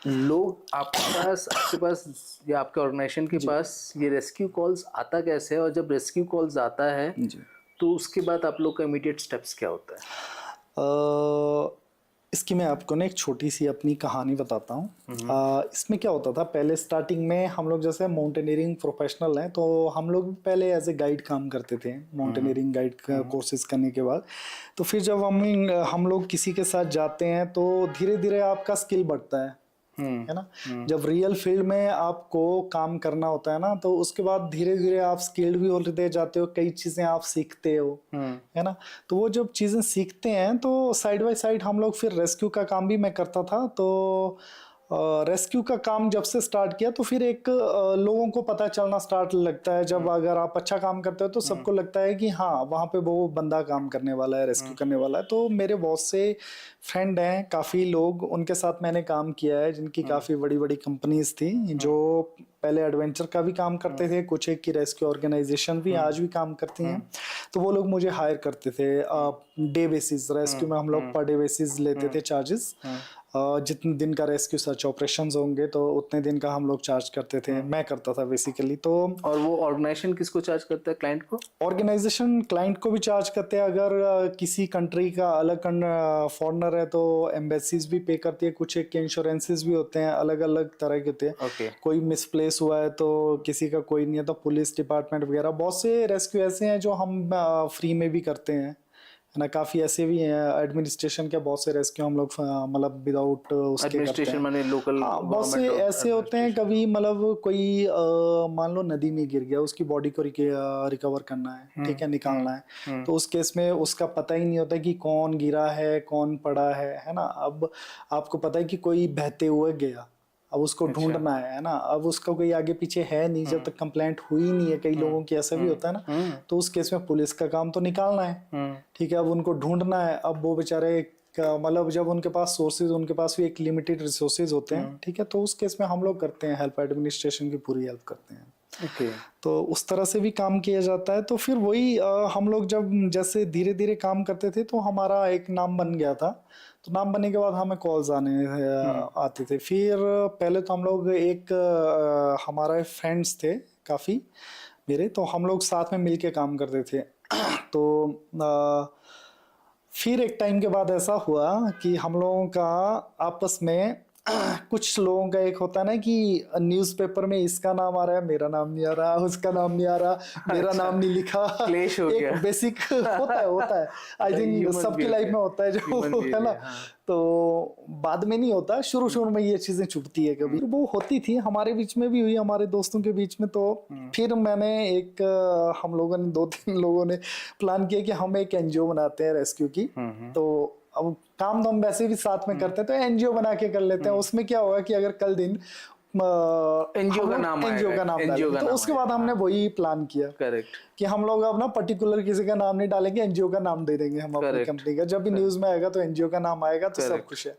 लोग आपके पास या आपके ऑर्गेनाइजेशन के जी। पास ये रेस्क्यू कॉल्स आता कैसे है, और जब रेस्क्यू कॉल्स आता है जी। तो उसके बाद आप लोग का इमीडिएट स्टेप्स क्या होता है? इसकी मैं आपको ना एक छोटी सी अपनी कहानी बताता हूँ। हम्म। इसमें क्या होता था, पहले स्टार्टिंग में हम लोग जैसे माउंटेनियरिंग प्रोफेशनल हैं, तो हम लोग पहले एज ए गाइड काम करते थे माउंटेनियरिंग गाइड कोर्सेज करने के बाद। तो फिर जब हम लोग किसी के साथ जाते हैं तो धीरे धीरे आपका स्किल बढ़ता है ना। जब रियल फील्ड में आपको काम करना होता है ना, तो उसके बाद धीरे धीरे आप स्किल्ड भी होते जाते हो, कई चीजें आप सीखते हो, है ना। तो वो जब चीजें सीखते हैं तो साइड बाय साइड हम लोग फिर रेस्क्यू का काम भी मैं करता था। तो रेस्क्यू का काम जब से स्टार्ट किया तो फिर एक लोगों को पता चलना स्टार्ट लगता है। जब अगर आप अच्छा काम करते हो तो सबको लगता है कि हाँ, वहाँ पे वो बंदा काम करने वाला है, रेस्क्यू करने वाला है। तो मेरे बहुत से फ्रेंड हैं, काफ़ी लोग, उनके साथ मैंने काम किया है, जिनकी काफ़ी बड़ी बड़ी कंपनीज थी, जो पहले एडवेंचर का भी काम करते थे, कुछ एक की रेस्क्यू ऑर्गेनाइजेशन भी आज भी काम करती हैं। तो वो लोग मुझे हायर करते थे डे बेसिस। रेस्क्यू में हम लोग पर डे बेसिस लेते थे चार्जेस। जितने दिन का रेस्क्यू सर्च ऑपरेशंस होंगे तो उतने दिन का हम लोग चार्ज करते थे, मैं करता था बेसिकली। तो और वो ऑर्गेनाइजेशन किसको चार्ज करता है? क्लाइंट को? ऑर्गेनाइजेशन क्लाइंट को भी चार्ज करते हैं। अगर किसी कंट्री का अलग फॉरेनर है तो एम्बेसीज भी पे करती है, कुछ एक के इंश्योरेंसेस भी होते हैं, अलग अलग तरह के होते हैं। Okay. कोई मिसप्लेस हुआ है तो किसी का कोई नहीं है तो पुलिस डिपार्टमेंट वगैरह, बहुत से रेस्क्यू ऐसे हैं जो हम फ्री में भी करते हैं, है ना। काफी ऐसे भी हैं एडमिनिस्ट्रेशन के, बहुत से रेस्क्यू हम लोग मतलब विदाउट उसके करते एडमिनिस्ट्रेशन हैं। माने लोकल? हाँ, बहुत से ऐसे होते हैं, कभी मतलब कोई मान लो नदी में गिर गया, उसकी बॉडी को रिकवर करना है, ठीक है, निकालना है। तो उस केस में उसका पता ही नहीं होता कि कौन गिरा है, कौन पड़ा है ना। अब आपको पता है कि कोई बहते हुए गया, अब उसको ढूंढना है ना। अब उसका कोई आगे पीछे है नहीं, जब तक कंप्लेंट हुई नहीं है, कई लोगों की ऐसा भी होता है ना। तो उस केस में पुलिस का काम तो निकालना है, ठीक है। अब उनको ढूंढना है। अब वो बेचारे मतलब जब उनके पास सोर्सेज, उनके पास भी एक लिमिटेड रिसोर्सेज होते हैं, ठीक है। तो उस केस में हम लोग करते हैं हेल्प, एडमिनिस्ट्रेशन की पूरी हेल्प करते हैं। Okay. तो उस तरह से भी काम किया जाता है। तो फिर वही हम लोग जब जैसे धीरे धीरे काम करते थे तो हमारा एक नाम बन गया था। तो नाम बनने के बाद हमें कॉल्स आते थे। फिर पहले तो हम लोग एक हमारे फ्रेंड्स थे काफ़ी मेरे, तो हम लोग साथ में मिलके काम करते थे। तो फिर एक टाइम के बाद ऐसा हुआ कि हम लोगों का आपस में कुछ लोगों का एक होता है ना कि न्यूज़पेपर में इसका नाम आ रहा है, मेरा नाम नहीं आ रहा, उसका नाम नहीं आ रहा, मेरा अच्छा, नाम नहीं लिखा। क्लेश हो गया। एक बेसिक होता है आई थिंक सबकी लाइफ में होता है जो है ना। हाँ। तो बाद में नहीं होता, शुरू शुरू में ये चीजें चुभती है, कभी वो होती थी, हमारे बीच में भी हुई, हमारे दोस्तों के बीच में। तो फिर मैंने एक हम लोगों ने 2-3 लोगों ने प्लान किया कि हम एक एनजीओ बनाते हैं रेस्क्यू की। तो अब काम तो हम वैसे भी साथ में करते हैं, तो एनजीओ बना के कर लेते हैं। उसमें क्या होगा कि अगर कल दिन एनजीओ का नाम एनजीओ का नाम डालेंगे, तो उसके बाद हमने वही प्लान किया। करेक्ट। कि हम लोग अब ना पर्टिकुलर किसी का नाम नहीं डालेंगे, एनजीओ का नाम दे देंगे हम अपनी कंपनी का। जब भी न्यूज में आएगा तो एनजीओ का नाम आएगा, तो सब खुश है।